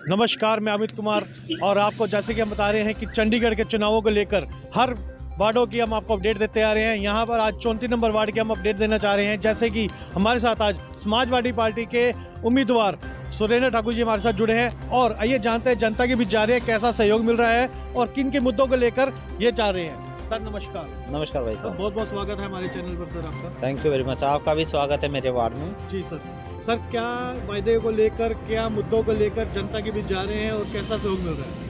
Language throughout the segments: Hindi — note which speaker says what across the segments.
Speaker 1: नमस्कार, मैं अमित कुमार और आपको जैसे कि हम बता रहे हैं कि चंडीगढ़ के चुनावों को लेकर हर वार्डों की हम आपको अपडेट देते आ रहे हैं। यहाँ पर आज 34 नंबर वार्ड की हम अपडेट देना चाह रहे हैं। जैसे कि हमारे साथ आज समाजवादी पार्टी के उम्मीदवार सुरेंद्र ठाकुर जी हमारे साथ जुड़े हैं और आइए जानते हैं जनता के बीच जा रहे हैं, कैसा सहयोग मिल रहा है और किन के मुद्दों को लेकर ये जा रहे हैं। सर नमस्कार।
Speaker 2: नमस्कार भाई
Speaker 1: सर
Speaker 2: साहब,
Speaker 1: बहुत बहुत स्वागत है हमारे चैनल पर सर आपका।
Speaker 2: Thank you very much. आपका भी स्वागत है मेरे वार्ड में।
Speaker 1: जी सर। सर क्या वायदे को लेकर, क्या मुद्दों को लेकर जनता के बीच जा रहे हैं और कैसा सहयोग मिल रहा है?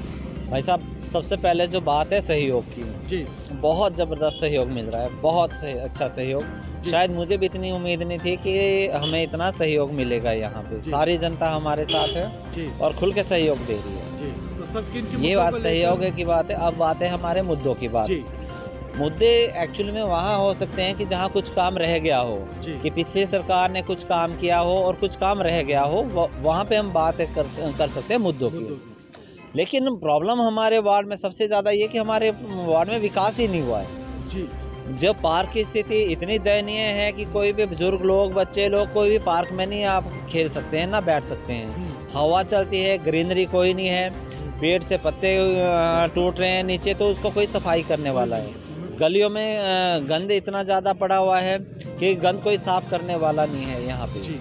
Speaker 2: भाई साहब, सबसे पहले जो बात है सहयोग की,
Speaker 1: जी
Speaker 2: बहुत ज़बरदस्त सहयोग मिल रहा है, बहुत अच्छा सहयोग।
Speaker 1: जी।
Speaker 2: शायद मुझे भी इतनी उम्मीद नहीं थी कि हमें इतना सहयोग मिलेगा। यहाँ पे
Speaker 1: जी।
Speaker 2: सारी जनता हमारे साथ है
Speaker 1: जी
Speaker 2: और खुल के सहयोग दे रही है।
Speaker 1: जी। तो सर किन
Speaker 2: ये बात सहयोग की बात है। अब बात है हमारे मुद्दों की बात।
Speaker 1: जी
Speaker 2: मुद्दे एक्चुअली में वहाँ हो सकते हैं कि जहाँ कुछ काम रह गया हो,
Speaker 1: जी।
Speaker 2: कि पिछली सरकार ने कुछ काम किया हो और कुछ काम रह गया हो, वहाँ पे हम बात कर सकते हैं मुद्दों की। लेकिन प्रॉब्लम हमारे वार्ड में सबसे ज़्यादा ये कि हमारे वार्ड में विकास ही नहीं हुआ है।
Speaker 1: जी
Speaker 2: जब पार्क की स्थिति इतनी दयनीय है कि कोई भी बुजुर्ग लोग, बच्चे लोग कोई भी पार्क में नहीं आप खेल सकते हैं, ना बैठ सकते हैं। हवा चलती है, ग्रीनरी कोई नहीं है, पेड़ से पत्ते टूट रहे हैं नीचे, तो उसको कोई सफाई करने वाला है। गलियों में गंद इतना ज़्यादा पड़ा हुआ है कि गंद कोई साफ करने वाला नहीं है यहाँ पे।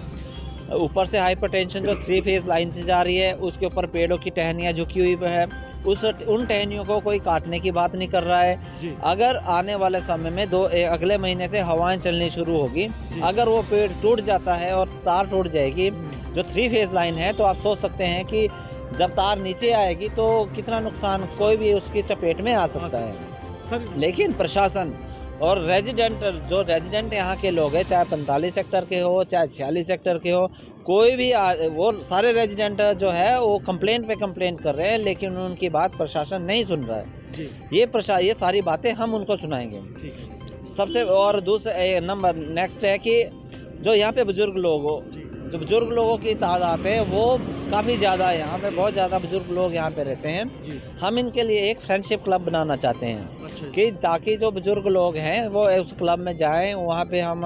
Speaker 2: ऊपर से हाइपरटेंशन जो 3 फेज लाइन से जा रही है, उसके ऊपर पेड़ों की टहनियाँ झुकी हुई है, उन टहनियों को कोई काटने की बात नहीं कर रहा है। अगर आने वाले समय में अगले महीने से हवाएं चलनी शुरू होगी, अगर वो पेड़ टूट जाता है और तार टूट जाएगी, जो 3 फेज लाइन है, तो आप सोच सकते हैं कि जब तार नीचे आएगी तो कितना नुकसान कोई भी उसकी चपेट में आ सकता है। लेकिन प्रशासन और रेजिडेंट यहाँ के लोग हैं, चाहे 45 सेक्टर के हो, चाहे 46 सेक्टर के हो, कोई भी वो सारे रेजिडेंट जो है वो कंप्लेंट कर रहे हैं, लेकिन उनकी बात प्रशासन नहीं सुन रहा है। ये सारी बातें हम उनको सुनाएंगे। सबसे और दूसरा नंबर नेक्स्ट है कि जो यहाँ पे बुजुर्ग लोगों की तादाद है वो काफ़ी ज़्यादा है। यहाँ पे बहुत ज़्यादा बुजुर्ग लोग यहाँ पे रहते हैं। हम इनके लिए एक फ्रेंडशिप क्लब बनाना चाहते हैं कि ताकि जो बुजुर्ग लोग हैं वो उस क्लब में जाएं, वहाँ पे हम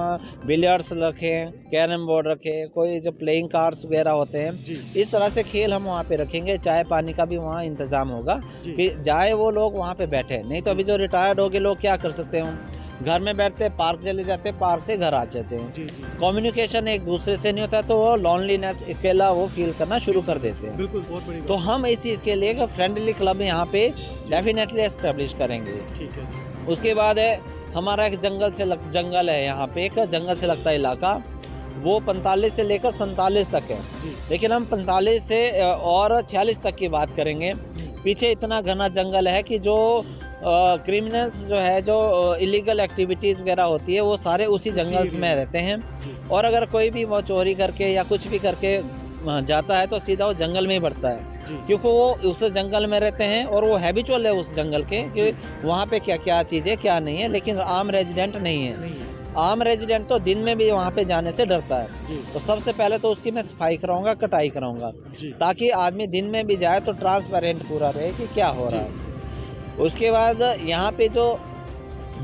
Speaker 2: बिलियर्ड्स रखें, कैरम बोर्ड रखें, कोई जो प्लेइंग कार्ड्स वगैरह होते हैं, इस तरह से खेल हम वहाँ पे रखेंगे। चाय पानी का भी वहाँ इंतज़ाम होगा कि जाए वो लोग वहाँ पे बैठे। नहीं तो अभी जो रिटायर्ड हो गए लोग क्या कर सकते हैं, घर में बैठते, पार्क चले जाते, पार्क से घर आ जाते हैं। कम्युनिकेशन एक दूसरे से नहीं होता, तो वो लॉनलीनेस, अकेला वो फील करना शुरू कर देते हैं।
Speaker 1: बिल्कुल, बहुत बड़ी
Speaker 2: तो हम इस चीज़ के लिए एक फ्रेंडली क्लब यहाँ पे डेफिनेटली एस्टेब्लिश करेंगे।
Speaker 1: ठीक है।
Speaker 2: उसके बाद है हमारा एक जंगल है यहाँ पे, एक जंगल से लगता इलाका, वो 45 से लेकर 47 तक है। लेकिन हम 45 से और 46 तक की बात करेंगे। पीछे इतना घना जंगल है कि जो क्रिमिनल्स जो है, जो इलीगल एक्टिविटीज़ वगैरह होती है, वो सारे उसी जंगल्स में रहते हैं। और अगर कोई भी वो चोरी करके या कुछ भी करके जाता है तो सीधा वो जंगल में ही बढ़ता है, क्योंकि वो उस जंगल में रहते हैं और वो हैबिचुअल है उस जंगल के कि वहाँ पे क्या क्या चीज़ें क्या नहीं है। लेकिन आम रेजिडेंट नहीं है। आम रेजिडेंट तो दिन में भी वहाँ पे जाने से डरता है। तो सबसे पहले तो उसकी मैं सफाई कराऊंगा, कटाई कराऊंगा, ताकि आदमी दिन में भी जाए तो ट्रांसपेरेंट पूरा रहे कि क्या हो रहा है। उसके बाद यहाँ पे जो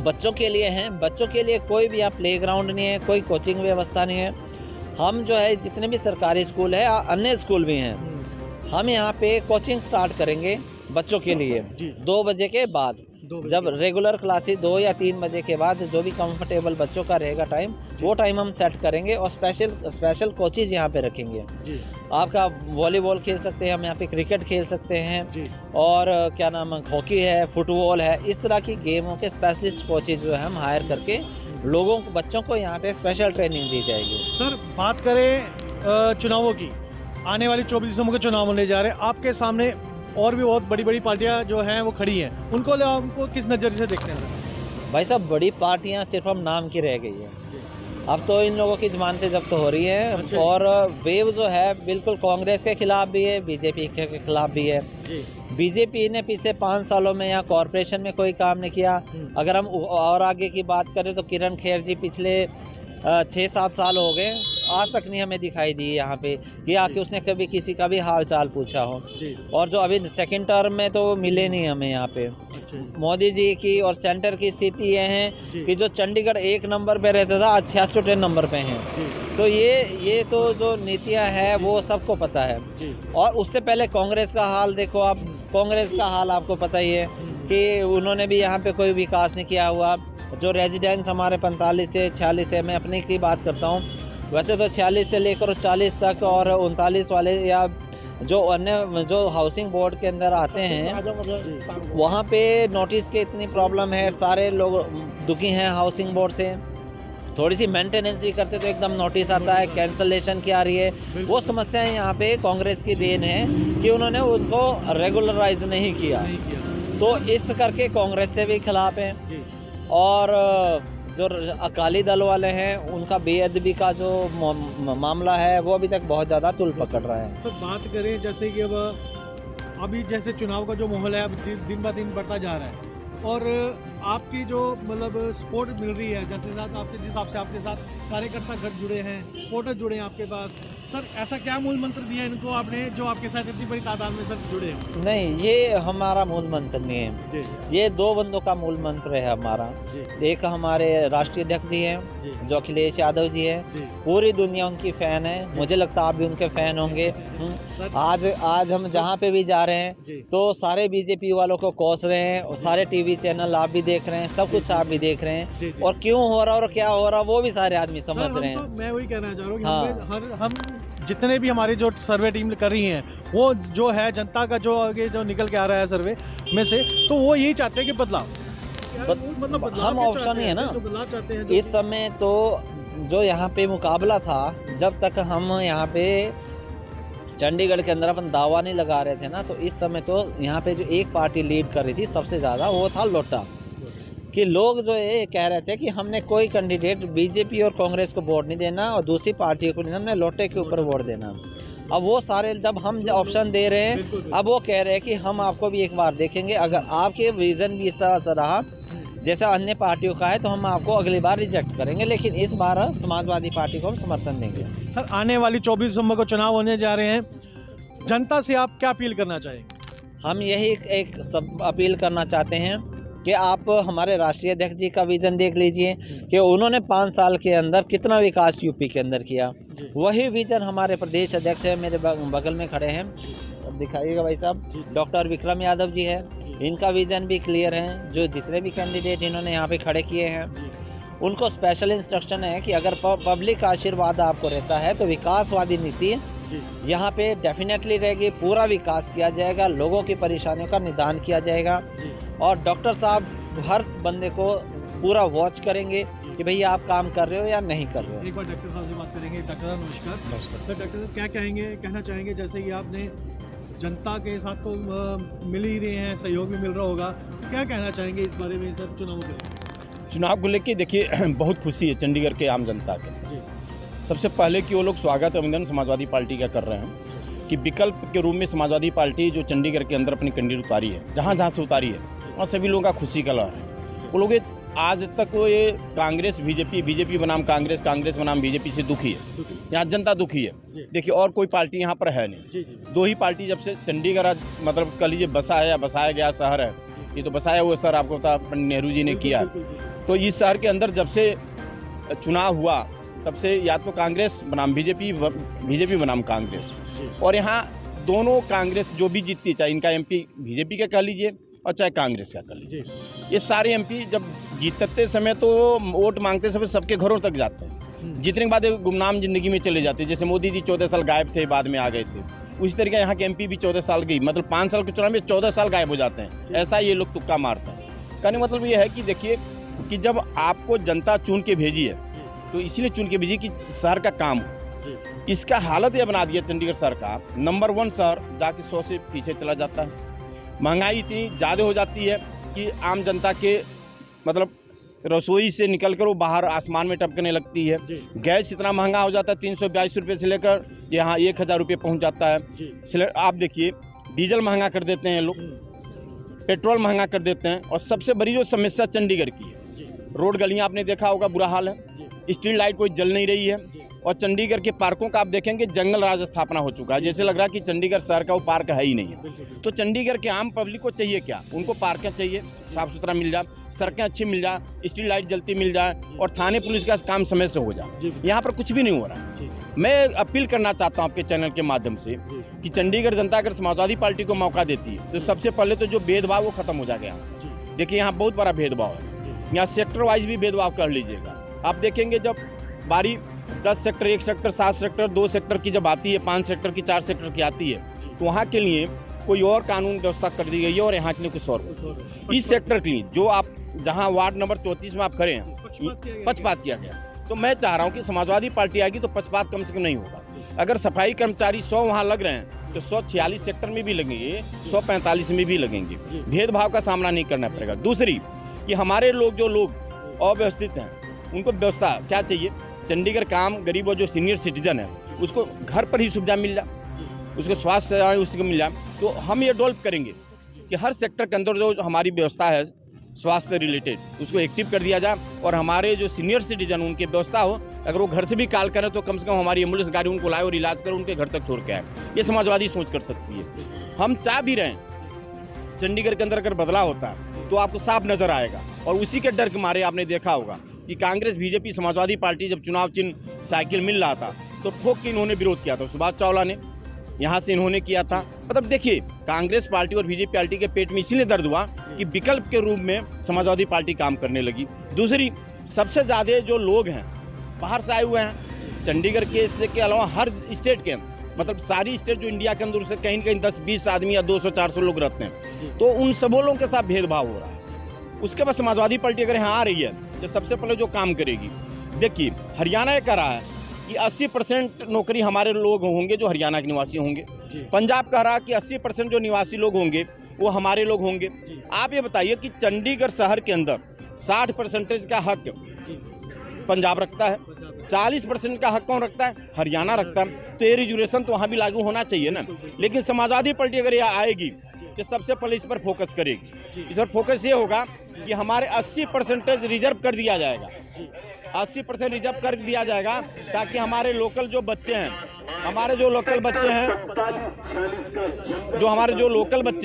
Speaker 2: बच्चों के लिए हैं, बच्चों के लिए कोई भी यहाँ प्लेग्राउंड नहीं है, कोई कोचिंग व्यवस्था नहीं है। हम जो है जितने भी सरकारी स्कूल है, अन्य स्कूल भी हैं, हम यहाँ पे कोचिंग स्टार्ट करेंगे बच्चों के लिए 2 बजे के बाद। जब रेगुलर क्लासेस 2 या 3 बजे के बाद जो भी कंफर्टेबल बच्चों का रहेगा टाइम, वो टाइम हम सेट करेंगे और स्पेशल कोचेज यहाँ पे रखेंगे। आपका वॉलीबॉल खेल सकते हैं हम यहाँ पे, क्रिकेट खेल सकते हैं, और क्या नाम है, हॉकी है, फुटबॉल है, इस तरह की गेमों के स्पेशलिस्ट कोचेज जो है हम हायर करके बच्चों को यहाँ पे स्पेशल ट्रेनिंग दी जाएगी।
Speaker 1: सर बात करें चुनावों की, आने वाली 24 दिसंबर के चुनाव होने जा रहे हैं, आपके सामने और भी बहुत बड़ी बड़ी पार्टियां जो हैं वो खड़ी हैं, उनको किस नज़रिए से देखते हैं?
Speaker 2: भाई साहब, बड़ी पार्टियां सिर्फ हम नाम की रह गई है। अब तो इन लोगों की जमानतें जब्त हो रही हैं और वेव जो है बिल्कुल कांग्रेस के खिलाफ भी है, बीजेपी के खिलाफ भी है। बीजेपी ने पिछले 5 सालों में यहाँ कॉरपोरेशन में कोई काम नहीं किया। अगर हम और आगे की बात करें तो किरण खेर जी पिछले 6-7 साल हो गए आज तक नहीं हमें दिखाई दी यहाँ पे कि आके उसने कभी किसी का भी हाल चाल पूछा हो। और जो अभी सेकंड टर्म में तो मिले नहीं हमें यहाँ पे। मोदी जी की और सेंटर की स्थिति ये है कि जो चंडीगढ़ 1 नंबर पे रहता था, आज 66 नंबर पे हैं। तो ये तो जो नीतियाँ है वो सबको पता है। और उससे पहले कांग्रेस का हाल देखो आप, कांग्रेस का हाल आपको पता ही है कि उन्होंने भी यहाँ पे कोई विकास नहीं किया हुआ। जो रेजिडेंट्स हमारे 45 से 46 है, मैं अपने की बात करता हूँ, वैसे तो 46 से लेकर 40 तक और 39 वाले या जो अन्य जो हाउसिंग बोर्ड के अंदर आते हैं वहाँ पे नोटिस की इतनी प्रॉब्लम है, सारे लोग दुखी हैं हाउसिंग बोर्ड से। थोड़ी सी मेंटेनेंस भी करते तो एकदम नोटिस आता है, कैंसलेशन की आ रही है। वो समस्याएं यहाँ पे कांग्रेस की देन है कि उन्होंने उनको रेगुलराइज नहीं किया, तो इस करके कांग्रेस से भी खिलाफ हैं। और जो अकाली दल वाले हैं उनका बेअदबी का जो मामला है वो अभी तक बहुत ज़्यादा तुल पकड़ रहा है।
Speaker 1: तो बात करें जैसे कि अब अभी जैसे चुनाव का जो माहौल है अब दिन ब दिन बढ़ता जा रहा है और आपकी जो मतलब सपोर्ट मिल रही है, जैसे साथ आपके जिस हिसाब से आपके साथ कार्यकर्ता घर जुड़े हैं, सपोर्टर जुड़े हैं आपके पास, सर ऐसा क्या मूल मंत्र दिया इनको आपने जो आपके साथ इतनी बड़ी तादाद में सर जुड़े हैं?
Speaker 2: नहीं, ये हमारा मूल मंत्र नहीं है, ये 2 बंदों का मूल मंत्र है हमारा। एक हमारे राष्ट्रीय अध्यक्ष जी हैं जो अखिलेश यादव जी है, पूरी दुनिया उनकी फैन है, मुझे लगता है आप भी उनके फैन होंगे। आज हम जहाँ पे भी जा रहे हैं तो सारे बीजेपी वालों को कोस रहे हैं और सारे टीवी चैनल आप भी देख रहे हैं, सब कुछ आप भी देख रहे हैं और क्यों हो रहा और क्या हो रहा वो भी सारे आदमी समझ रहे हैं।
Speaker 1: तो मैं वही कहना चाह रहा हूँ कि हम जितने भी हमारी जो सर्वे टीम कर रही हैं वो जो है जनता का जो आगे जो निकल के आ रहा है सर्वे में से, तो वो यही चाहते हैं कि बदलाव, मतलब
Speaker 2: हम ऑप्शन ही है ना
Speaker 1: चाहते हैं।
Speaker 2: इस समय तो जो यहाँ पे मुकाबला था, जब तक हम यहाँ पे चंडीगढ़ के अंदर अपन दावा नहीं लगा रहे थे ना, तो इस समय तो यहाँ पे जो एक पार्टी लीड कर रही थी सबसे ज़्यादा वो था लोटा, कि लोग जो ये कह रहे थे कि हमने कोई कैंडिडेट बीजेपी और कांग्रेस को वोट नहीं देना और दूसरी पार्टियों को नहीं, हमने लोटे के ऊपर वोट देना। अब वो सारे जब हम ऑप्शन दे रहे हैं, अब वो कह रहे हैं कि हम आपको भी एक बार देखेंगे, अगर आपके विजन भी इस तरह से रहा जैसा अन्य पार्टियों का है तो हम आपको अगली बार रिजेक्ट करेंगे, लेकिन इस बार समाजवादी पार्टी को हम समर्थन देंगे।
Speaker 1: सर आने वाली 24 दिसंबर को चुनाव होने जा रहे हैं, जनता से आप क्या अपील करना चाहेंगे?
Speaker 2: हम यही एक सब अपील करना चाहते हैं कि आप हमारे राष्ट्रीय अध्यक्ष जी का विजन देख लीजिए कि उन्होंने 5 साल के अंदर कितना विकास यूपी के अंदर किया, वही विजन हमारे प्रदेश अध्यक्ष है, मेरे बगल में खड़े हैं, दिखाइएगा भाई साहब, डॉक्टर विक्रम यादव जी है, इनका विजन भी क्लियर है। जो जितने भी कैंडिडेट इन्होंने यहाँ पे खड़े किए हैं उनको स्पेशल इंस्ट्रक्शन है कि अगर पब्लिक का आशीर्वाद आपको रहता है तो विकासवादी नीति यहाँ पे डेफिनेटली रहेगी, पूरा विकास किया जाएगा, लोगों की परेशानियों का निदान किया जाएगा और डॉक्टर साहब हर बंदे को पूरा वॉच करेंगे कि भैया आप काम कर रहे हो या नहीं कर रहे हो।
Speaker 1: एक बार डॉक्टर साहब से बात करेंगे। डॉक्टर साहब नमस्कार। तो डॉक्टर साहब क्या कहना चाहेंगे, जैसे कि आपने जनता के साथ तो मिल ही रहे हैं, सहयोग भी मिल रहा होगा, क्या कहना चाहेंगे इस बारे में सर
Speaker 3: चुनाव को लेके? देखिए बहुत खुशी है चंडीगढ़ के आम जनता के। सबसे पहले कि वो लोग स्वागत अभिनंदन समाजवादी पार्टी का कर रहे हैं कि विकल्प के रूप में समाजवादी पार्टी जो चंडीगढ़ के अंदर अपनी कैंडिडेट उतारी है, जहाँ से उतारी है वहाँ सभी लोगों का खुशी का लहर है। वो लोग आज तक वो ये कांग्रेस बीजेपी बनाम कांग्रेस बनाम बीजेपी से दुखी है, यहाँ जनता दुखी है। देखिए और कोई पार्टी यहाँ पर है नहीं, 2 ही पार्टी जब से चंडीगढ़ मतलब कह लीजिए बसाया गया शहर है, ये तो बसाया हुआ शहर आपको पता पंडित नेहरू जी ने किया। तो इस शहर के अंदर जब से चुनाव हुआ तब से या तो कांग्रेस बनाम बीजेपी बनाम कांग्रेस, और यहाँ दोनों कांग्रेस जो भी जीतती, चाहे इनका एमपी बीजेपी का कह लीजिए और चाहे कांग्रेस का कर लीजिए, ये सारे एमपी जब जीतते समय तो वोट मांगते समय सबके घरों तक जाते हैं, जीतने के बाद गुमनाम जिंदगी में चले जाते हैं। जैसे मोदी जी 14 साल गायब थे, बाद में आ गए थे, उसी तरीके यहाँ के एमपी भी 14 साल की मतलब 5 साल के चुनाव में 14 साल गायब हो जाते हैं। ऐसा ये लोग तुक्का मारते हैं। कहने मतलब ये है कि देखिए कि जब आपको जनता चुन के भेजी है तो इसीलिए चुन के भेजी कि शहर का काम हो। इसका हालत यह बना दिया चंडीगढ़ शहर का, नंबर 1 शहर जाके 100 से पीछे चला जाता है। महंगाई इतनी ज़्यादा हो जाती है कि आम जनता के मतलब रसोई से निकलकर वो बाहर आसमान में टपकने लगती है। गैस इतना महंगा हो जाता है, 342 रुपये से लेकर यहाँ 1000 रुपये पहुँच जाता है। आप देखिए डीजल महंगा कर देते हैं लोग, पेट्रोल महंगा कर देते हैं, और सबसे बड़ी जो समस्या चंडीगढ़ की है, रोड गलियाँ आपने देखा होगा बुरा हाल है, स्ट्रीट लाइट कोई जल नहीं रही है, और चंडीगढ़ के पार्कों का आप देखेंगे जंगल राज स्थापना हो चुका है। जैसे लग रहा है कि चंडीगढ़ शहर का वो पार्क है ही नहीं है। तो चंडीगढ़ के आम पब्लिक को चाहिए क्या? उनको पार्कें चाहिए, साफ सुथरा मिल जाए, सड़कें अच्छी मिल जाए, स्ट्रीट लाइट जलती मिल जाए और थाने पुलिस का काम समय से हो जाए। यहाँ पर कुछ भी नहीं हो रहा है। मैं अपील करना चाहता हूँ आपके चैनल के माध्यम से कि चंडीगढ़ जनता अगर समाजवादी पार्टी को मौका देती है तो सबसे पहले तो जो भेदभाव वो खत्म हो जाएगा यहाँ। देखिए यहाँ बहुत बड़ा भेदभाव है, यहाँ सेक्टर वाइज भी भेदभाव कर लीजिएगा। आप देखेंगे जब बारी 10 सेक्टर, 1 सेक्टर, 7 सेक्टर, 2 सेक्टर की जब आती है, 5 सेक्टर की, 4 सेक्टर की आती है, तो वहाँ के लिए कोई और कानून व्यवस्था कर दी गई है और यहाँ के लिए कुछ और। इस सेक्टर के लिए जो आप जहाँ वार्ड नंबर 34 में आप खड़े हैं, पक्षपात किया गया। तो मैं चाह रहा हूँ कि समाजवादी पार्टी आएगी तो पक्षपात कम से कम नहीं होगा। अगर सफाई कर्मचारी 100 वहाँ लग रहे हैं तो 146 सेक्टर में भी लगेंगे, 145 में भी लगेंगे। भेदभाव का सामना नहीं करना पड़ेगा। दूसरी कि हमारे लोग जो लोग अव्यवस्थित हैं उनको व्यवस्था क्या चाहिए? चंडीगढ़ का आम गरीब और जो सीनियर सिटीजन है उसको घर पर ही सुविधा मिल जाए, उसको स्वास्थ्य सेवाएं उसको मिल जाए। तो हम ये डेवलप करेंगे कि हर सेक्टर के अंदर जो हमारी व्यवस्था है स्वास्थ्य से रिलेटेड उसको एक्टिव कर दिया जाए और हमारे जो सीनियर सिटीजन उनकी व्यवस्था हो। अगर वो घर से भी कॉल करें तो कम से कम हमारी एम्बुलेंस गाड़ी उनको लाए और इलाज कर उनके घर तक छोड़ के आए। ये समाजवादी सोच कर सकती है। हम चाह भी रहे हैं चंडीगढ़ के अंदर अगर बदलाव होता है तो आपको साफ नजर आएगा। और उसी के डर के मारे आपने देखा होगा कि कांग्रेस, बीजेपी, समाजवादी पार्टी जब चुनाव चिन्ह साइकिल मिल रहा था तो ठोक के इन्होंने विरोध किया था। सुभाष चावला ने यहाँ से इन्होंने किया था। मतलब देखिए कांग्रेस पार्टी और बीजेपी पार्टी के पेट में इसीलिए दर्द हुआ कि विकल्प के रूप में समाजवादी पार्टी काम करने लगी। दूसरी, सबसे ज़्यादा जो लोग हैं बाहर से आए हुए हैं चंडीगढ़ के अलावा हर स्टेट के, मतलब सारी स्टेट जो इंडिया के अंदर से कहीं न कहीं 10-20 आदमी या 200-400 लोग रहते हैं। तो उन सबों लोगों के साथ भेदभाव हो रहा है। उसके बाद समाजवादी पार्टी अगर यहाँ आ रही है तो सबसे पहले जो काम करेगी, देखिए हरियाणा ये कह रहा है कि 80% नौकरी हमारे लोग होंगे जो हरियाणा के निवासी होंगे। पंजाब कह रहा है कि 80% जो निवासी लोग होंगे वो हमारे लोग होंगे। आप ये बताइए कि चंडीगढ़ शहर के अंदर 60% का हक पंजाब रखता है, 40% का हक कौन रखता है? हरियाणा रखता है। तो ये रिजर्वेशन तो वहाँ भी लागू होना चाहिए ना। लेकिन समाजवादी पार्टी अगर यहाँ आएगी तो सबसे पहले इस पर फोकस करेगी। इस पर फोकस ये होगा कि हमारे 80% रिजर्व कर दिया जाएगा, 80% रिजर्व कर दिया जाएगा ताकि हमारे लोकल जो बच्चे हैं, हमारे जो लोकल बच्चे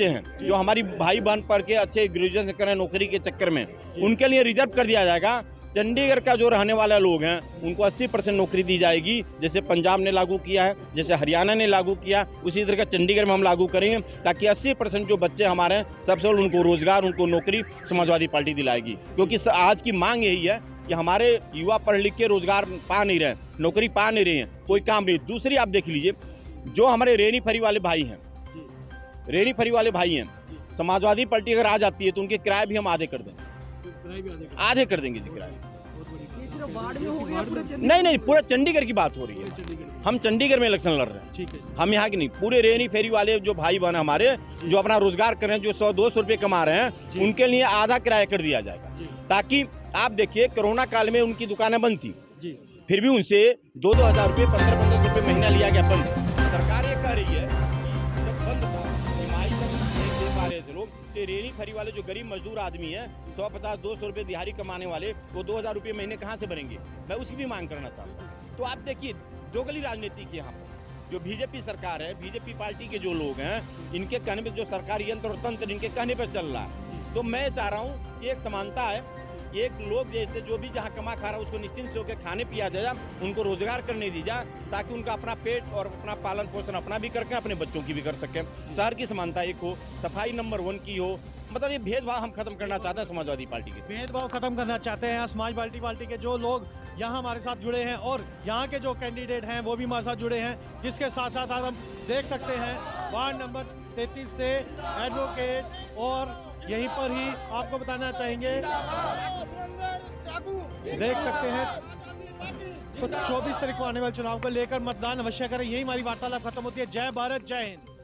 Speaker 3: हैं जो हमारी भाई बहन पढ़ के अच्छे ग्रेजुएशन करें नौकरी के चक्कर में, उनके लिए रिजर्व कर दिया जाएगा। चंडीगढ़ का जो रहने वाले लोग हैं उनको 80% नौकरी दी जाएगी। जैसे पंजाब ने लागू किया है, जैसे हरियाणा ने लागू किया, उसी तरह का चंडीगढ़ में हम लागू करेंगे ताकि 80% जो बच्चे हमारे हैं सबसे पहले उनको रोजगार, उनको नौकरी समाजवादी पार्टी दिलाएगी। क्योंकि आज की मांग यही है कि हमारे युवा पढ़ लिख के रोजगार पा नहीं रहे, नौकरी पा नहीं रहे हैं, कोई काम नहीं। दूसरी आप देख लीजिए जो हमारे रेनी फरी वाले भाई हैं, समाजवादी पार्टी अगर आ जाती है तो उनके किराए भी हम आधे कर देंगे जी किराए। नहीं, पूरा चंडीगढ़ की बात हो रही है। हम चंडीगढ़ में इलेक्शन लड़ रहे हैं, हम यहाँ की नहीं। पूरे रेनी फेरी वाले जो भाई बहन हमारे जो अपना रोजगार कर रहे हैं, जो 100-200 रुपये कमा रहे हैं, उनके लिए आधा किराया कर दिया जाएगा। ताकि आप देखिए कोरोना काल में उनकी दुकानें बंद थी, फिर भी उनसे 2-2 हज़ार रुपये, 15-15 रुपये महीना लिया गया बंद। सरकार ये कह रही है जब बंद था दे पा रहे थे लोग, तो रेनी फरी वाले जो गरीब मजदूर आदमी है 150-200 रुपये दिहाड़ी कमाने वाले, वो 2000 रुपये महीने कहाँ से भरेंगे? मैं उसकी भी मांग करना चाहता हूँ। तो आप देखिए दोगली राजनीति की यहाँ पर जो बीजेपी सरकार है, बीजेपी पार्टी के जो लोग हैं, इनके कहने पर जो सरकारी यंत्र और तंत्र इनके कहने पर चल रहा है। तो मैं चाह रहा हूँ कि एक समानता है, एक लोग जैसे जो भी जहाँ कमा खा रहा है उसको निश्चिंत से होकर खाने पिया जाए, उनको रोजगार करने दी जाए ताकि उनका अपना पेट और अपना पालन पोषण अपना भी करके अपने बच्चों की भी कर सकें। शहर की समानता एक हो, सफाई नंबर 1 की हो। मतलब ये भेदभाव हम खत्म करना चाहते हैं। समाजवादी पार्टी के
Speaker 1: भेदभाव खत्म करना चाहते हैं समाजवादी पार्टी के जो लोग यहाँ हमारे साथ जुड़े हैं और यहाँ के जो कैंडिडेट हैं वो भी हमारे साथ जुड़े हैं, जिसके साथ साथ आप हम देख सकते हैं वार्ड नंबर 33 से एडवोकेट और यहीं पर ही आपको बताना चाहेंगे, देख सकते हैं। तो 24 तारीख को आने वाले चुनाव को लेकर मतदान अवश्य करें। यही हमारी वार्तालाप खत्म होती है। जय भारत, जय हिंद।